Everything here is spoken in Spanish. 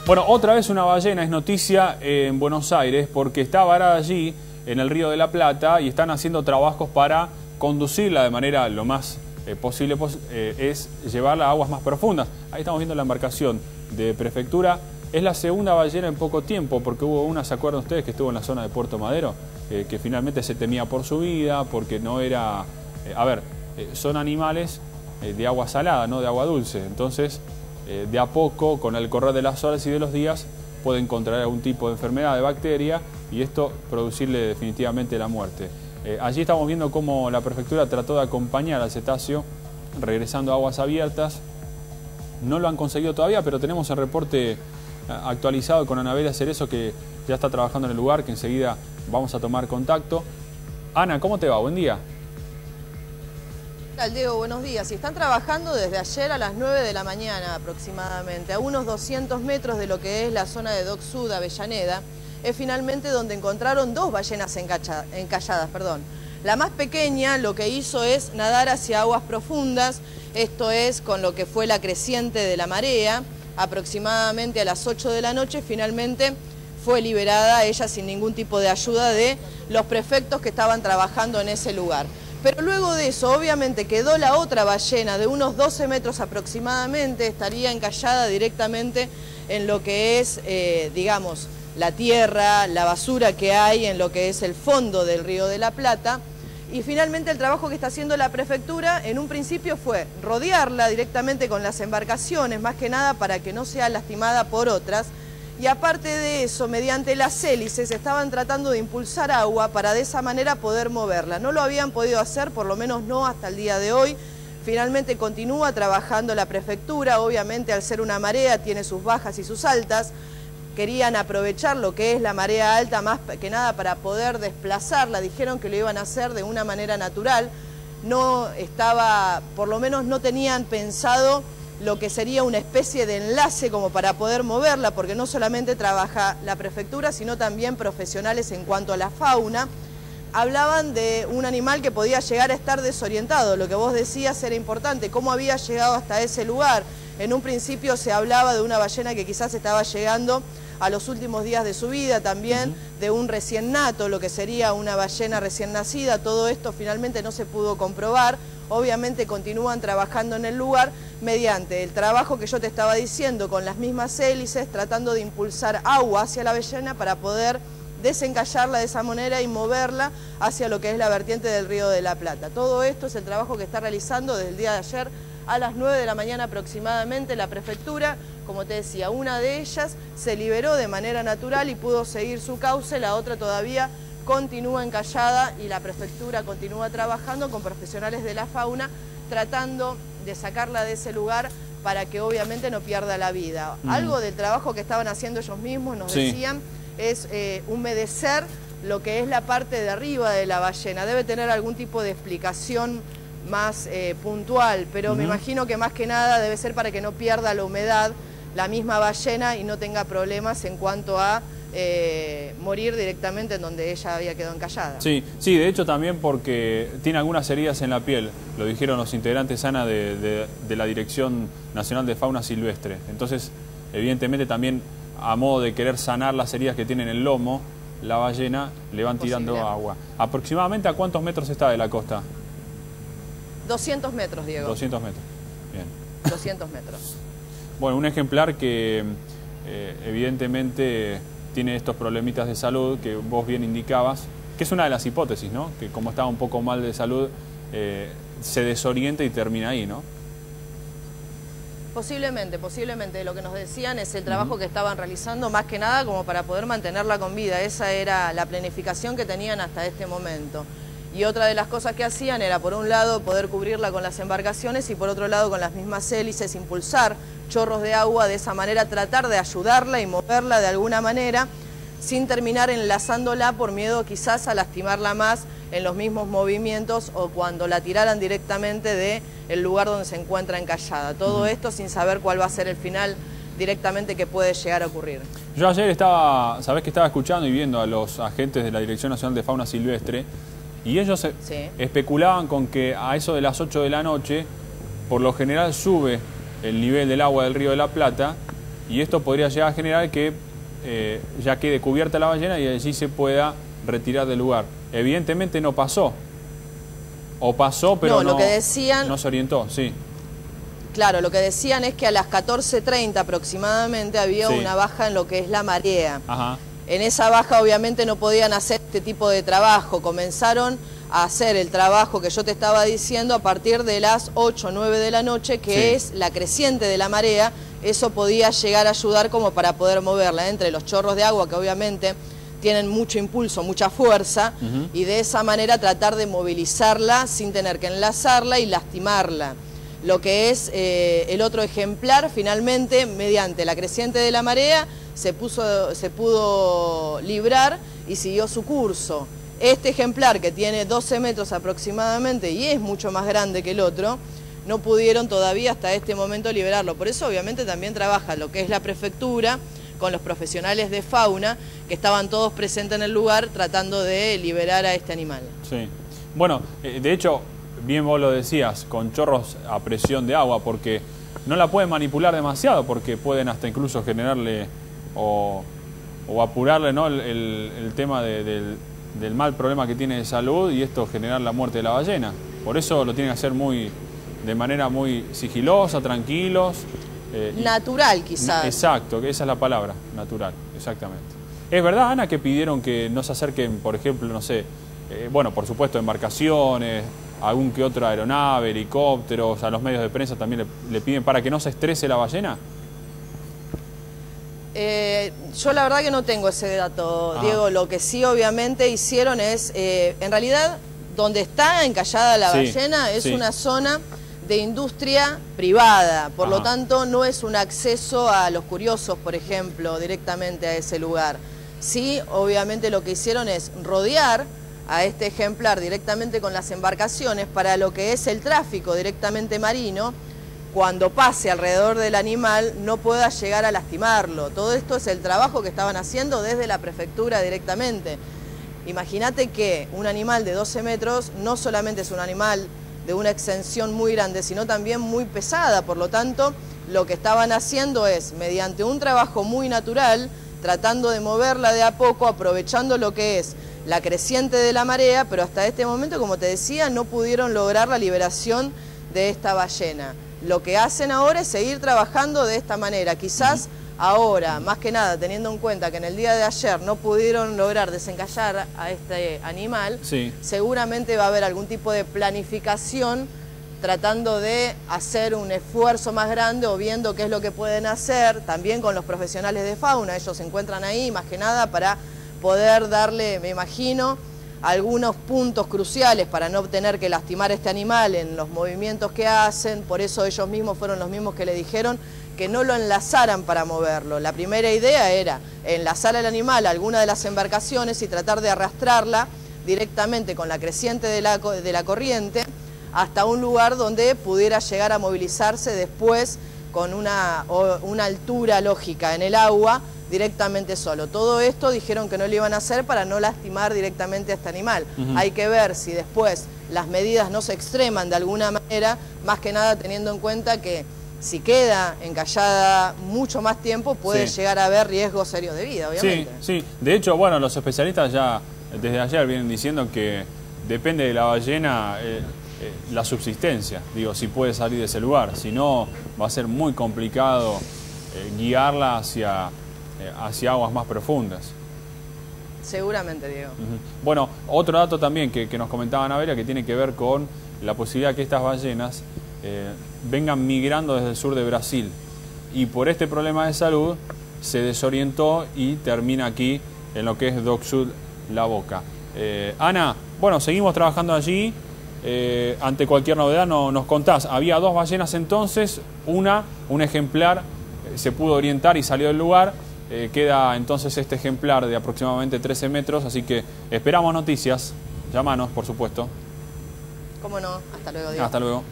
Bueno, otra vez una ballena es noticia en Buenos Aires porque está varada allí en el Río de la Plata y están haciendo trabajos para conducirla de manera lo más posible, es llevarla a aguas más profundas. Ahí estamos viendo la embarcación de Prefectura. Es la segunda ballena en poco tiempo, porque hubo una, ¿se acuerdan ustedes?, que estuvo en la zona de Puerto Madero, que finalmente se temía por su vida, porque no era... son animales de agua salada, no de agua dulce. Entonces, de a poco, con el correr de las horas y de los días, pueden contraer algún tipo de enfermedad, de bacteria, y esto producirle definitivamente la muerte. Allí estamos viendo cómo la Prefectura trató de acompañar al cetáceo regresando a aguas abiertas. No lo han conseguido todavía, pero tenemos el reporte actualizado con Anabela Cerezo, que ya está trabajando en el lugar, que enseguida vamos a tomar contacto. Ana, ¿cómo te va? Buen día. Diego, buenos días. Y están trabajando desde ayer a las 9 de la mañana aproximadamente, a unos 200 metros de lo que es la zona de Dock Sud, Avellaneda. Es finalmente donde encontraron dos ballenas encalladas. La más pequeña lo que hizo es nadar hacia aguas profundas, esto es con lo que fue la creciente de la marea, aproximadamente a las 8 de la noche, finalmente fue liberada ella sin ningún tipo de ayuda de los prefectos que estaban trabajando en ese lugar. Pero luego de eso, obviamente, quedó la otra ballena de unos 12 metros aproximadamente, estaría encallada directamente en lo que es, digamos, la tierra, la basura que hay en lo que es el fondo del Río de la Plata. Y finalmente el trabajo que está haciendo la Prefectura en un principio fue rodearla directamente con las embarcaciones, más que nada para que no sea lastimada por otras. Y aparte de eso, mediante las hélices estaban tratando de impulsar agua para de esa manera poder moverla. No lo habían podido hacer, por lo menos no hasta el día de hoy. Finalmente continúa trabajando la Prefectura, obviamente al ser una marea tiene sus bajas y sus altas. Querían aprovechar lo que es la marea alta más que nada para poder desplazarla. Dijeron que lo iban a hacer de una manera natural. No estaba, por lo menos no tenían pensado lo que sería una especie de enlace como para poder moverla, porque no solamente trabaja la Prefectura, sino también profesionales en cuanto a la fauna. Hablaban de un animal que podía llegar a estar desorientado, lo que vos decías era importante, cómo había llegado hasta ese lugar. En un principio se hablaba de una ballena que quizás estaba llegando a los últimos días de su vida, también de un recién nato, lo que sería una ballena recién nacida. Todo esto finalmente no se pudo comprobar. Obviamente continúan trabajando en el lugar mediante el trabajo que yo te estaba diciendo, con las mismas hélices, tratando de impulsar agua hacia la ballena para poder desencallarla de esa manera y moverla hacia lo que es la vertiente del Río de la Plata. Todo esto es el trabajo que está realizando desde el día de ayer a las 9 de la mañana aproximadamente la Prefectura. Como te decía, una de ellas se liberó de manera natural y pudo seguir su cauce, la otra todavía continúa encallada y la Prefectura continúa trabajando con profesionales de la fauna tratando de sacarla de ese lugar para que obviamente no pierda la vida. Algo del trabajo que estaban haciendo ellos mismos, nos decían, es humedecer lo que es la parte de arriba de la ballena. Debe tener algún tipo de explicación más puntual, pero me imagino que más que nada debe ser para que no pierda la humedad la misma ballena y no tenga problemas en cuanto a morir directamente en donde ella había quedado encallada. Sí, de hecho también porque tiene algunas heridas en la piel, lo dijeron los integrantes, Ana, de la Dirección Nacional de Fauna Silvestre. Entonces, evidentemente también a modo de querer sanar las heridas que tiene en el lomo, la ballena le van tirando agua. ¿Aproximadamente a cuántos metros está de la costa? 200 metros, Diego. 200 metros, bien. 200 metros. Bueno, un ejemplar que evidentemente tiene estos problemitas de salud que vos bien indicabas, que es una de las hipótesis, ¿no? Que como estaba un poco mal de salud, se desorienta y termina ahí, ¿no? Posiblemente. Lo que nos decían es el trabajo que estaban realizando, más que nada como para poder mantenerla con vida. Esa era la planificación que tenían hasta este momento. Y otra de las cosas que hacían era, por un lado, poder cubrirla con las embarcaciones y por otro lado, con las mismas hélices, impulsar chorros de agua, de esa manera tratar de ayudarla y moverla de alguna manera, sin terminar enlazándola por miedo quizás a lastimarla más en los mismos movimientos o cuando la tiraran directamente del lugar donde se encuentra encallada. Todo esto sin saber cuál va a ser el final directamente que puede llegar a ocurrir. Yo ayer sabés que estaba escuchando y viendo a los agentes de la Dirección Nacional de Fauna Silvestre y ellos especulaban con que a eso de las 8 de la noche, por lo general sube el nivel del agua del Río de la Plata y esto podría llegar a generar que ya quede cubierta la ballena y allí se pueda retirar del lugar. Evidentemente no pasó, o pasó pero no, lo que decían, no se orientó, sí. Claro, lo que decían es que a las 14:30 aproximadamente había una baja en lo que es la marea. Ajá. En esa baja obviamente no podían hacer este tipo de trabajo. Comenzaron a hacer el trabajo que yo te estaba diciendo a partir de las 8 o 9 de la noche, que es la creciente de la marea. Eso podía llegar a ayudar como para poder moverla entre los chorros de agua que obviamente tienen mucho impulso, mucha fuerza, y de esa manera tratar de movilizarla sin tener que enlazarla y lastimarla. Lo que es el otro ejemplar, finalmente, mediante la creciente de la marea, se pudo librar y siguió su curso. Este ejemplar, que tiene 12 metros aproximadamente y es mucho más grande que el otro, no pudieron todavía hasta este momento liberarlo. Por eso, obviamente, también trabaja lo que es la prefectura con los profesionales de fauna, que estaban todos presentes en el lugar tratando de liberar a este animal. Sí. Bueno, de hecho, bien vos lo decías, con chorros a presión de agua, porque no la pueden manipular demasiado, porque pueden hasta incluso generarle o apurarle, ¿no?, el tema del mal problema que tiene de salud, y esto generar la muerte de la ballena. Por eso lo tienen que hacer de manera muy sigilosa, tranquilos. Natural, quizás. Exacto, esa es la palabra, natural, exactamente. ¿Es verdad, Ana, que pidieron que no se acerquen, por ejemplo, no sé, bueno, por supuesto, embarcaciones, algún que otra aeronave, helicópteros, a los medios de prensa también le piden para que no se estrese la ballena? Yo la verdad que no tengo ese dato, Diego. Lo que sí obviamente hicieron es, en realidad, donde está encallada la ballena es una zona de industria privada, por lo tanto no es un acceso a los curiosos, por ejemplo, directamente a ese lugar. Sí, obviamente lo que hicieron es rodear a este ejemplar directamente con las embarcaciones para lo que es el tráfico directamente marino, cuando pase alrededor del animal no pueda llegar a lastimarlo. Todo esto es el trabajo que estaban haciendo desde la prefectura directamente. Imagínate que un animal de 12 metros no solamente es un animal de una extensión muy grande, sino también muy pesada. Por lo tanto, lo que estaban haciendo es, mediante un trabajo muy natural, tratando de moverla de a poco, aprovechando lo que es la creciente de la marea, pero hasta este momento, como te decía, no pudieron lograr la liberación de esta ballena. Lo que hacen ahora es seguir trabajando de esta manera. Quizás ahora, más que nada, teniendo en cuenta que en el día de ayer no pudieron lograr desencallar a este animal, seguramente va a haber algún tipo de planificación tratando de hacer un esfuerzo más grande o viendo qué es lo que pueden hacer, también con los profesionales de fauna. Ellos se encuentran ahí, más que nada, para poder darle, me imagino, algunos puntos cruciales para no tener que lastimar a este animal en los movimientos que hacen. Por eso ellos mismos fueron los mismos que le dijeron que no lo enlazaran para moverlo. La primera idea era enlazar al animal a alguna de las embarcaciones y tratar de arrastrarla directamente con la creciente de la corriente hasta un lugar donde pudiera llegar a movilizarse después con una altura lógica en el agua, directamente solo. Todo esto dijeron que no lo iban a hacer para no lastimar directamente a este animal. Hay que ver si después las medidas no se extreman de alguna manera, más que nada teniendo en cuenta que si queda encallada mucho más tiempo puede llegar a haber riesgos serios de vida, obviamente. Sí, sí. De hecho, bueno, los especialistas ya desde ayer vienen diciendo que depende de la ballena la subsistencia. Digo, si puede salir de ese lugar. Si no, va a ser muy complicado guiarla hacia aguas más profundas. Seguramente, Diego. Bueno, otro dato también que nos comentaba Anabela, que tiene que ver con la posibilidad que estas ballenas vengan migrando desde el sur de Brasil, y por este problema de salud se desorientó y termina aquí en lo que es Dock Sud La Boca. Ana, bueno, seguimos trabajando allí. Ante cualquier novedad nos contás. Había dos ballenas entonces, un ejemplar se pudo orientar y salió del lugar. Queda entonces este ejemplar de aproximadamente 13 metros, así que esperamos noticias. Llámanos, por supuesto. ¿Cómo no? Hasta luego, Diego. Hasta luego.